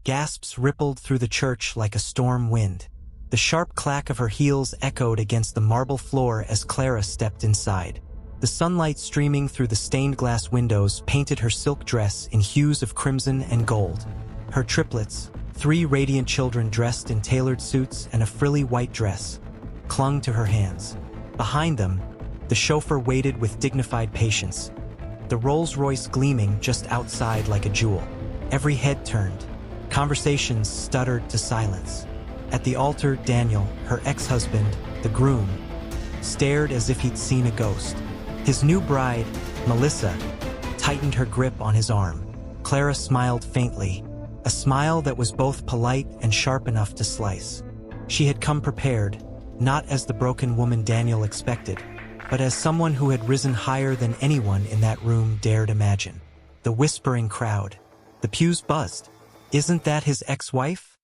Gasps rippled through the church like a storm wind. The sharp clack of her heels echoed against the marble floor as Clara stepped inside. The sunlight streaming through the stained glass windows painted her silk dress in hues of crimson and gold. Her triplets, 3 radiant children dressed in tailored suits and a frilly white dress, clung to her hands. Behind them, the chauffeur waited with dignified patience, the Rolls-Royce gleaming just outside like a jewel. Every head turned. Conversations stuttered to silence. At the altar, Daniel, her ex-husband, the groom, stared as if he'd seen a ghost. His new bride, Melissa, tightened her grip on his arm. Clara smiled faintly, a smile that was both polite and sharp enough to slice. She had come prepared, not as the broken woman Daniel expected, but as someone who had risen higher than anyone in that room dared imagine. The whispering crowd. The pews buzzed. "Isn't that his ex-wife?"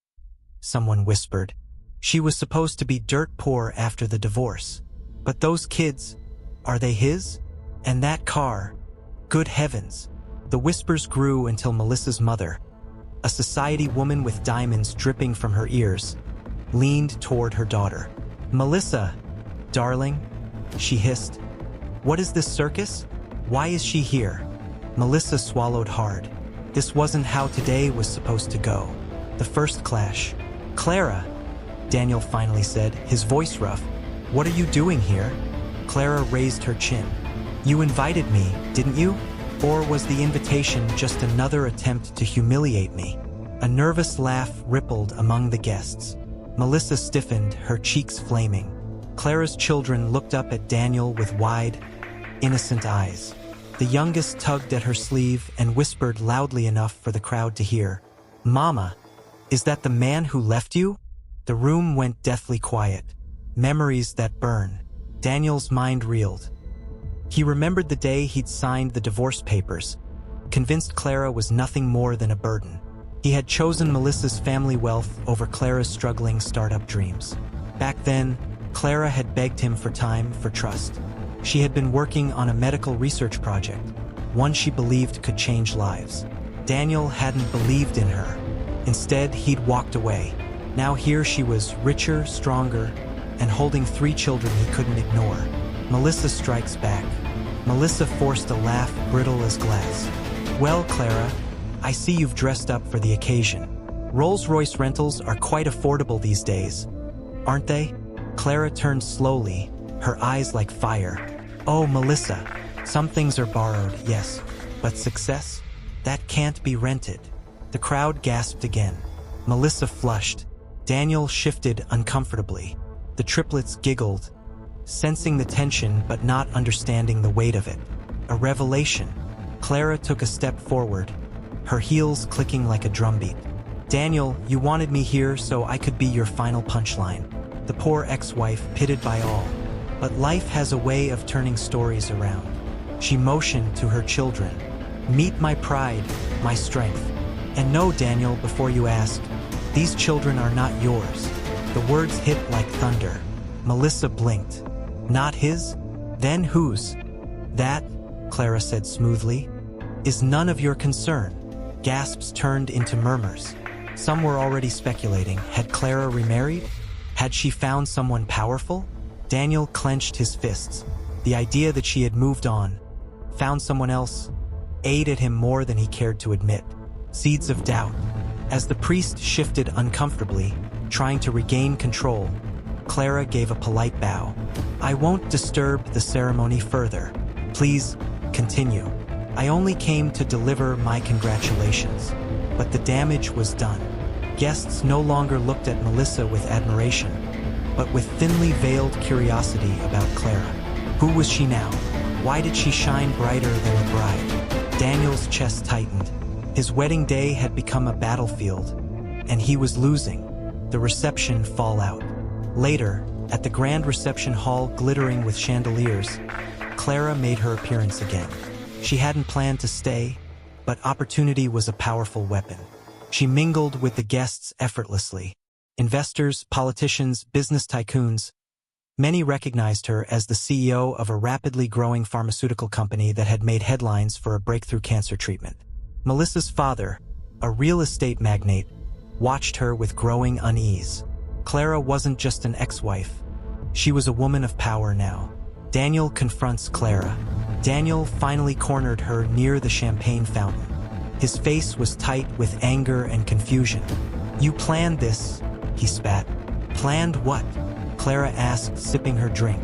someone whispered. "She was supposed to be dirt poor after the divorce. But those kids, are they his? And that car? Good heavens." The whispers grew until Melissa's mother, a society woman with diamonds dripping from her ears, leaned toward her daughter. "Melissa, darling," she hissed. "What is this circus? Why is she here?" Melissa swallowed hard. This wasn't how today was supposed to go. The first clash. "Clara," Daniel finally said, his voice rough. "What are you doing here?" Clara raised her chin. "You invited me, didn't you? Or was the invitation just another attempt to humiliate me?" A nervous laugh rippled among the guests. Melissa stiffened, her cheeks flaming. Clara's children looked up at Daniel with wide, innocent eyes. The youngest tugged at her sleeve and whispered loudly enough for the crowd to hear, "Mama, is that the man who left you?" The room went deathly quiet. Memories that burn. Daniel's mind reeled. He remembered the day he'd signed the divorce papers, convinced Clara was nothing more than a burden. He had chosen Melissa's family wealth over Clara's struggling startup dreams. Back then, Clara had begged him for time, for trust. She had been working on a medical research project, one she believed could change lives. Daniel hadn't believed in her. Instead, he'd walked away. Now here she was, richer, stronger, and holding 3 children he couldn't ignore. Melissa strikes back. Melissa forced a laugh brittle as glass. "Well, Clara, I see you've dressed up for the occasion. Rolls-Royce rentals are quite affordable these days, aren't they?" Clara turned slowly, her eyes like fire. "Oh, Melissa, some things are borrowed, yes, but success? That can't be rented." The crowd gasped again. Melissa flushed. Daniel shifted uncomfortably. The triplets giggled, sensing the tension but not understanding the weight of it. A revelation. Clara took a step forward, her heels clicking like a drumbeat. "Daniel, you wanted me here so I could be your final punchline. The poor ex-wife pitted by all. But life has a way of turning stories around." She motioned to her children. "Meet my pride, my strength. And know, Daniel, before you ask, these children are not yours." The words hit like thunder. Melissa blinked. "Not his? Then whose?" "That," Clara said smoothly, "is none of your concern." Gasps turned into murmurs. Some were already speculating. Had Clara remarried? Had she found someone powerful? Daniel clenched his fists. The idea that she had moved on, found someone else, ate at him more than he cared to admit. Seeds of doubt. As the priest shifted uncomfortably, trying to regain control, Clara gave a polite bow. "I won't disturb the ceremony further. Please, continue. I only came to deliver my congratulations." But the damage was done. Guests no longer looked at Melissa with admiration, but with thinly veiled curiosity about Clara. Who was she now? Why did she shine brighter than the bride? Daniel's chest tightened. His wedding day had become a battlefield, and he was losing. The reception fallout. Later, at the grand reception hall glittering with chandeliers, Clara made her appearance again. She hadn't planned to stay, but opportunity was a powerful weapon. She mingled with the guests effortlessly. Investors, politicians, business tycoons. Many recognized her as the CEO of a rapidly growing pharmaceutical company that had made headlines for a breakthrough cancer treatment. Melissa's father, a real estate magnate, watched her with growing unease. Clara wasn't just an ex-wife. She was a woman of power now. Daniel confronts Clara. Daniel finally cornered her near the champagne fountain. His face was tight with anger and confusion. "You planned this," he spat. "Planned what?" Clara asked, sipping her drink.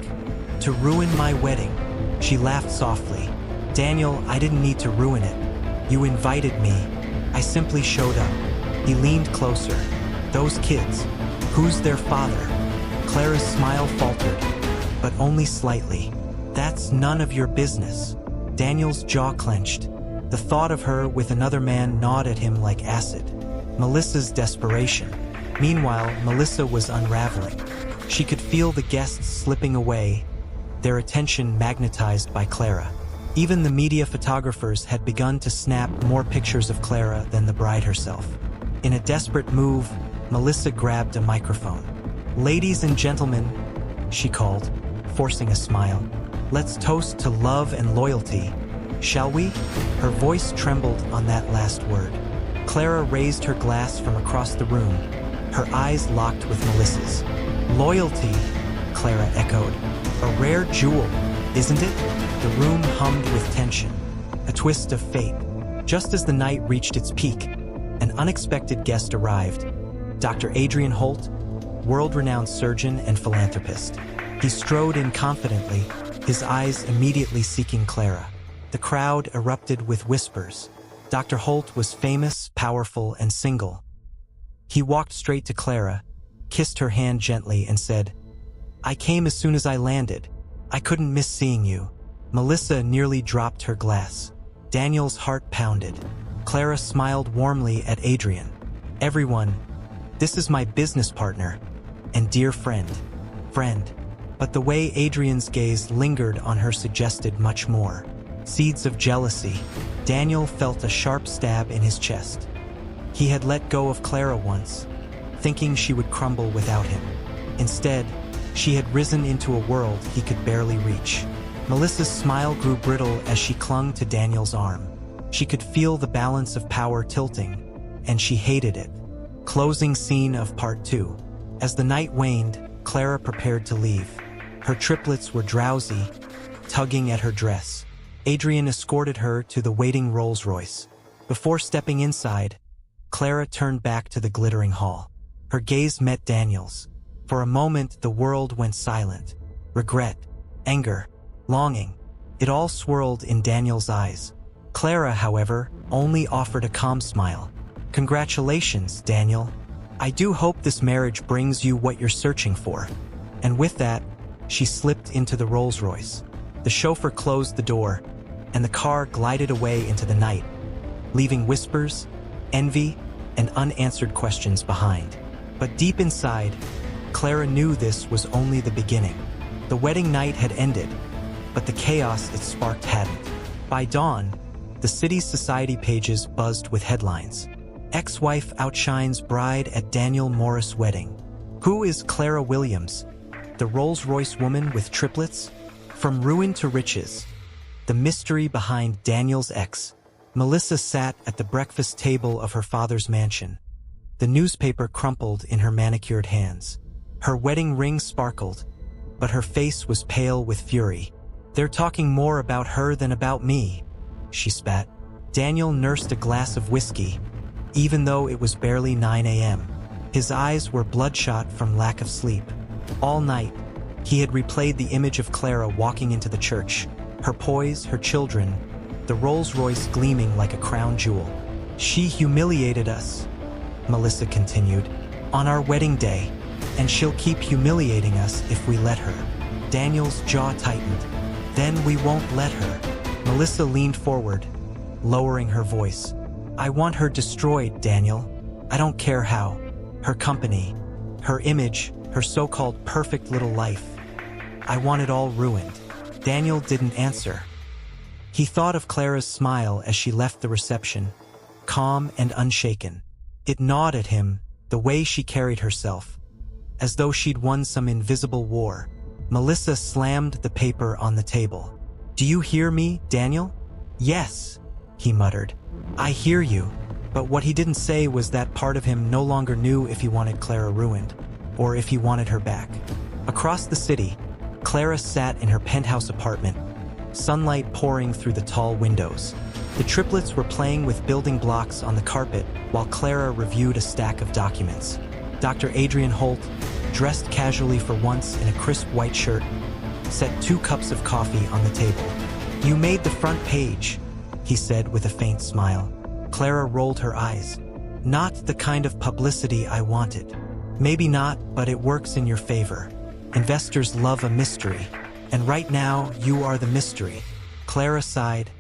"To ruin my wedding." She laughed softly. "Daniel, I didn't need to ruin it. You invited me. I simply showed up." He leaned closer. "Those kids, who's their father?" Clara's smile faltered, but only slightly. "That's none of your business." Daniel's jaw clenched. The thought of her with another man gnawed at him like acid. Melissa's desperation. Meanwhile, Melissa was unraveling. She could feel the guests slipping away, their attention magnetized by Clara. Even the media photographers had begun to snap more pictures of Clara than the bride herself. In a desperate move, Melissa grabbed a microphone. "Ladies and gentlemen," she called, forcing a smile. "Let's toast to love and loyalty, shall we?" Her voice trembled on that last word. Clara raised her glass from across the room, her eyes locked with Melissa's. "Loyalty," Clara echoed. "A rare jewel, isn't it?" The room hummed with tension, a twist of fate. Just as the night reached its peak, an unexpected guest arrived. Dr. Adrian Holt, world-renowned surgeon and philanthropist. He strode in confidently, his eyes immediately seeking Clara. The crowd erupted with whispers. Dr. Holt was famous, powerful, and single. He walked straight to Clara, kissed her hand gently, and said, "I came as soon as I landed. I couldn't miss seeing you." Melissa nearly dropped her glass. Daniel's heart pounded. Clara smiled warmly at Adrian. "Everyone, this is my business partner and dear friend." But the way Adrian's gaze lingered on her suggested much more. Seeds of jealousy. Daniel felt a sharp stab in his chest. He had let go of Clara once, thinking she would crumble without him. Instead, she had risen into a world he could barely reach. Melissa's smile grew brittle as she clung to Daniel's arm. She could feel the balance of power tilting, and she hated it. Closing scene of part 2. As the night waned, Clara prepared to leave. Her triplets were drowsy, tugging at her dress. Adrian escorted her to the waiting Rolls-Royce. Before stepping inside, Clara turned back to the glittering hall. Her gaze met Daniel's. For a moment, the world went silent. Regret, anger, longing. It all swirled in Daniel's eyes. Clara, however, only offered a calm smile. "Congratulations, Daniel. I do hope this marriage brings you what you're searching for." And with that, she slipped into the Rolls-Royce. The chauffeur closed the door, and the car glided away into the night, leaving whispers, envy, and unanswered questions behind. But deep inside, Clara knew this was only the beginning. The wedding night had ended, but the chaos it sparked hadn't. By dawn, the city's society pages buzzed with headlines. "Ex-wife outshines bride at Daniel Morris wedding." Who is Clara Williams, the Rolls-Royce woman with triplets? From ruin to riches, the mystery behind Daniel's ex. Melissa sat at the breakfast table of her father's mansion. The newspaper crumpled in her manicured hands. Her wedding ring sparkled, but her face was pale with fury. "They're talking more about her than about me," she spat. Daniel nursed a glass of whiskey, even though it was barely 9 a.m. His eyes were bloodshot from lack of sleep. All night, he had replayed the image of Clara walking into the church, her poise, her children, the Rolls-Royce gleaming like a crown jewel. "She humiliated us," Melissa continued, "on our wedding day, and she'll keep humiliating us if we let her." Daniel's jaw tightened. "Then we won't let her." Melissa leaned forward, lowering her voice. "I want her destroyed, Daniel. I don't care how. Her company, her image, her so-called perfect little life. I want it all ruined." Daniel didn't answer. He thought of Clara's smile as she left the reception, calm and unshaken. It gnawed at him, the way she carried herself, as though she'd won some invisible war. Melissa slammed the paper on the table. "Do you hear me, Daniel?" "Yes," he muttered. "I hear you. But what he didn't say was that part of him no longer knew if he wanted Clara ruined, or if he wanted her back. Across the city, Clara sat in her penthouse apartment, sunlight pouring through the tall windows. The triplets were playing with building blocks on the carpet while Clara reviewed a stack of documents. Dr. Adrian Holt, dressed casually for once in a crisp white shirt, set 2 cups of coffee on the table. "You made the front page," he said with a faint smile. Clara rolled her eyes. "Not the kind of publicity I wanted." "Maybe not, but it works in your favor. Investors love a mystery, and right now you are the mystery." Clara sighed,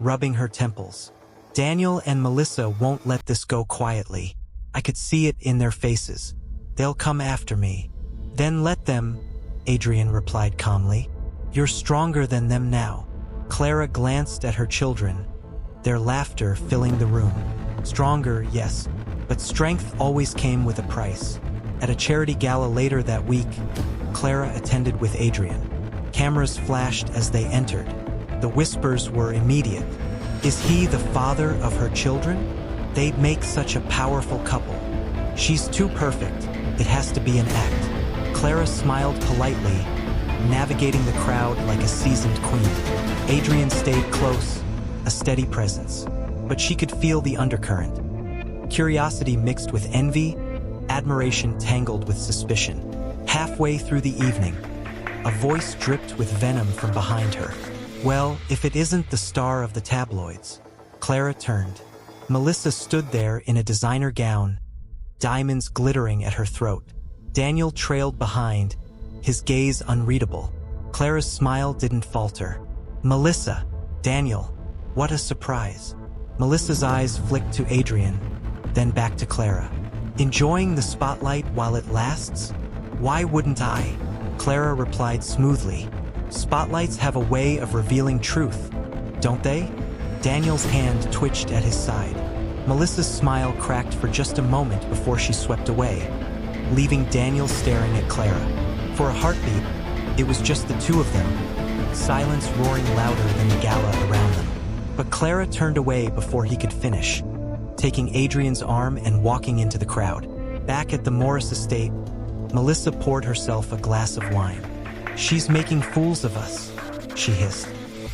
rubbing her temples. "Daniel and Melissa won't let this go quietly. I could see it in their faces. They'll come after me." "Then let them," Adrian replied calmly. "You're stronger than them now." Clara glanced at her children, their laughter filling the room. Stronger, yes, but strength always came with a price. At a charity gala later that week, Clara attended with Adrian. Cameras flashed as they entered. The whispers were immediate. "Is he the father of her children? They'd make such a powerful couple. She's too perfect. It has to be an act." Clara smiled politely, navigating the crowd like a seasoned queen. Adrian stayed close, a steady presence, but she could feel the undercurrent. Curiosity mixed with envy, admiration tangled with suspicion. Halfway through the evening, a voice dripped with venom from behind her. "Well, if it isn't the star of the tabloids." Clara turned. Melissa stood there in a designer gown, diamonds glittering at her throat. Daniel trailed behind, his gaze unreadable. Clara's smile didn't falter. "Melissa, Daniel, what a surprise." Melissa's eyes flicked to Adrian, then back to Clara. "Enjoying the spotlight while it lasts? Why wouldn't I?" Clara replied smoothly. "Spotlights have a way of revealing truth, don't they?" Daniel's hand twitched at his side. Melissa's smile cracked for just a moment before she swept away, leaving Daniel staring at Clara. For a heartbeat, it was just the two of them, silence roaring louder than the gala around them. But Clara turned away before he could finish, taking Adrian's arm and walking into the crowd. Back at the Morris estate, Melissa poured herself a glass of wine. "She's making fools of us," she hissed.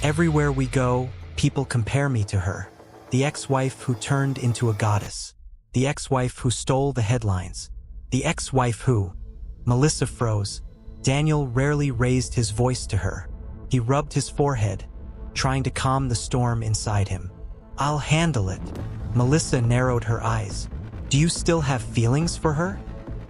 "Everywhere we go, people compare me to her. The ex-wife who turned into a goddess. The ex-wife who stole the headlines. The ex-wife who..." Melissa froze. Daniel rarely raised his voice to her. He rubbed his forehead, trying to calm the storm inside him. "I'll handle it." Melissa narrowed her eyes. "Do you still have feelings for her?"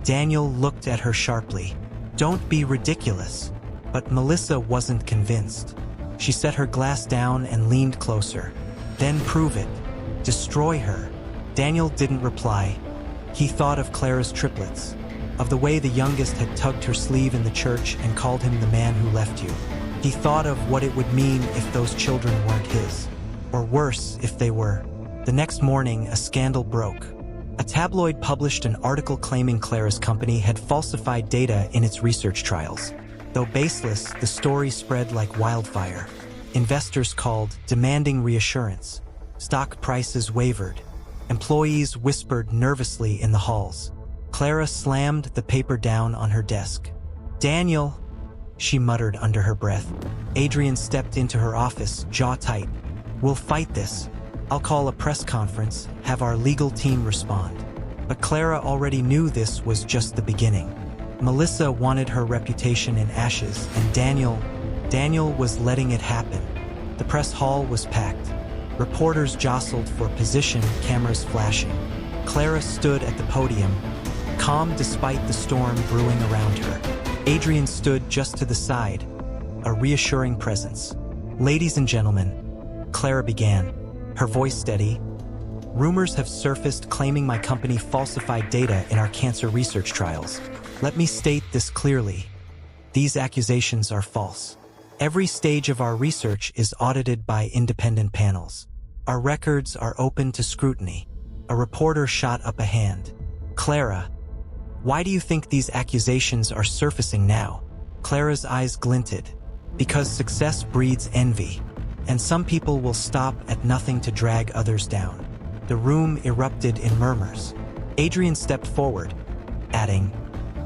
Daniel looked at her sharply. "Don't be ridiculous." But Melissa wasn't convinced. She set her glass down and leaned closer. "Then prove it. Destroy her." Daniel didn't reply. He thought of Clara's triplets, of the way the youngest had tugged her sleeve in the church and called him the man who left you. He thought of what it would mean if those children weren't his. Or worse, if they were. The next morning, a scandal broke. A tabloid published an article claiming Clara's company had falsified data in its research trials. Though baseless, the story spread like wildfire. Investors called, demanding reassurance. Stock prices wavered. Employees whispered nervously in the halls. Clara slammed the paper down on her desk. "Daniel," she muttered under her breath. Adrian stepped into her office, jaw tight. "We'll fight this. I'll call a press conference, have our legal team respond." But Clara already knew this was just the beginning. Melissa wanted her reputation in ashes, and Daniel was letting it happen. The press hall was packed. Reporters jostled for position, cameras flashing. Clara stood at the podium, calm despite the storm brewing around her. Adrian stood just to the side, a reassuring presence. "Ladies and gentlemen," Clara began, her voice steady, "rumors have surfaced claiming my company falsified data in our cancer research trials. Let me state this clearly. These accusations are false. Every stage of our research is audited by independent panels. Our records are open to scrutiny." A reporter shot up a hand. "Clara, why do you think these accusations are surfacing now?" Clara's eyes glinted. "Because success breeds envy, and some people will stop at nothing to drag others down." The room erupted in murmurs. Adrian stepped forward, adding,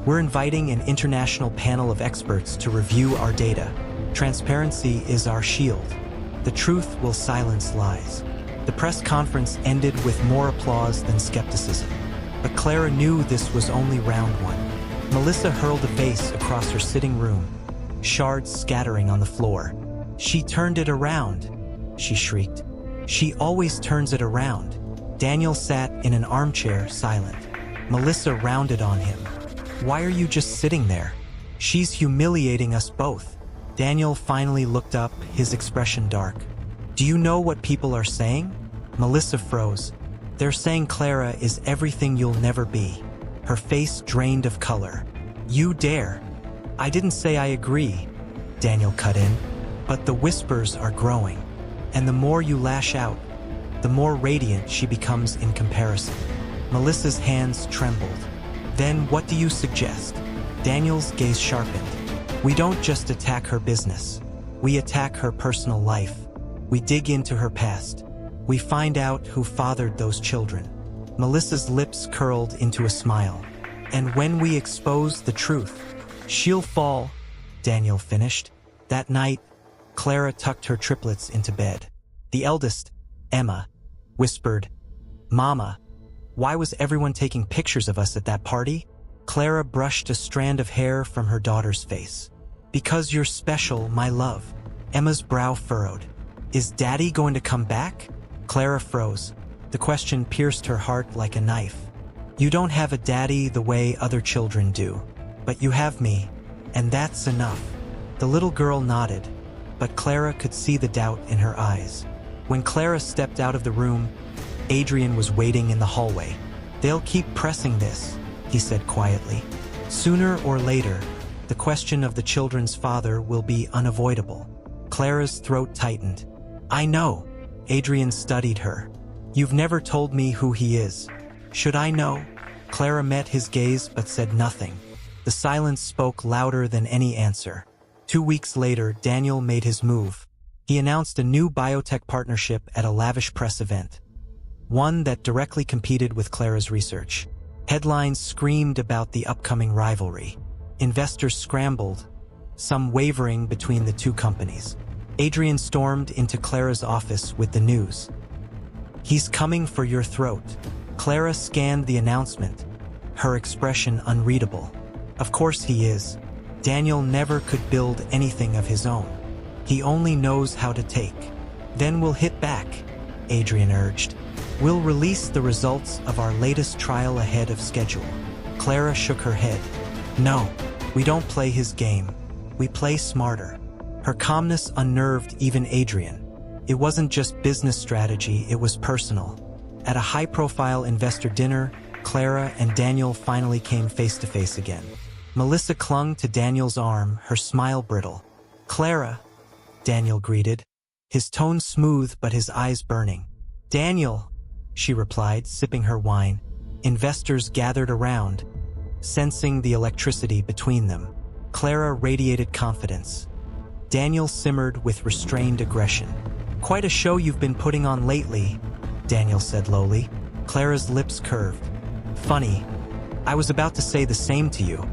"We're inviting an international panel of experts to review our data. Transparency is our shield. The truth will silence lies." The press conference ended with more applause than skepticism. But Clara knew this was only round one. Melissa hurled a vase across her sitting room, shards scattering on the floor. "She turned it around," she shrieked. "She always turns it around." Daniel sat in an armchair, silent. Melissa rounded on him. "Why are you just sitting there? She's humiliating us both." Daniel finally looked up, his expression dark. "Do you know what people are saying?" Melissa froze. "They're saying Clara is everything you'll never be." Her face drained of color. "You dare?" "I didn't say I agree," Daniel cut in. "But the whispers are growing. And the more you lash out, the more radiant she becomes in comparison." Melissa's hands trembled. "Then what do you suggest?" Daniel's gaze sharpened. "We don't just attack her business. We attack her personal life. We dig into her past. We find out who fathered those children." Melissa's lips curled into a smile. "And when we expose the truth, she'll fall," Daniel finished. That night, Clara tucked her triplets into bed. The eldest, Emma, whispered, "Mama, why was everyone taking pictures of us at that party?" Clara brushed a strand of hair from her daughter's face. "Because you're special, my love." Emma's brow furrowed. "Is Daddy going to come back?" Clara froze. The question pierced her heart like a knife. "You don't have a daddy the way other children do. But you have me, and that's enough." The little girl nodded, but Clara could see the doubt in her eyes. When Clara stepped out of the room, Adrian was waiting in the hallway. "They'll keep pressing this," he said quietly. "Sooner or later, the question of the children's father will be unavoidable." Clara's throat tightened. "I know." Adrian studied her. "You've never told me who he is. Should I know?" Clara met his gaze but said nothing. The silence spoke louder than any answer. 2 weeks later, Daniel made his move. He announced a new biotech partnership at a lavish press event, one that directly competed with Clara's research. Headlines screamed about the upcoming rivalry. Investors scrambled, some wavering between the two companies. Adrian stormed into Clara's office with the news. "He's coming for your throat." Clara scanned the announcement, her expression unreadable. "Of course he is. Daniel never could build anything of his own. He only knows how to take." "Then we'll hit back," Adrian urged. "We'll release the results of our latest trial ahead of schedule." Clara shook her head. "No, we don't play his game. We play smarter." Her calmness unnerved even Adrian. It wasn't just business strategy, it was personal. At a high-profile investor dinner, Clara and Daniel finally came face-to-face again. Melissa clung to Daniel's arm, her smile brittle. "Clara," Daniel greeted, his tone smooth but his eyes burning. "Daniel," she replied, sipping her wine. Investors gathered around, sensing the electricity between them. Clara radiated confidence. Daniel simmered with restrained aggression. "Quite a show you've been putting on lately," Daniel said lowly. Clara's lips curved. "Funny. I was about to say the same to you."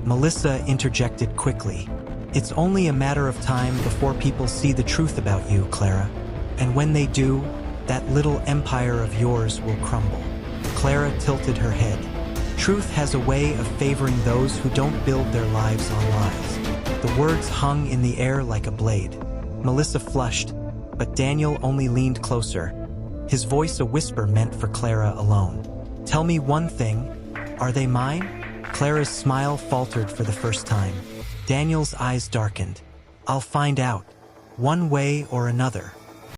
Melissa interjected quickly. "It's only a matter of time before people see the truth about you, Clara. And when they do, that little empire of yours will crumble." Clara tilted her head. "Truth has a way of favoring those who don't build their lives on lies." The words hung in the air like a blade. Melissa flushed, but Daniel only leaned closer, his voice a whisper meant for Clara alone. "Tell me one thing, are they mine?" Clara's smile faltered for the first time. Daniel's eyes darkened. "I'll find out, one way or another."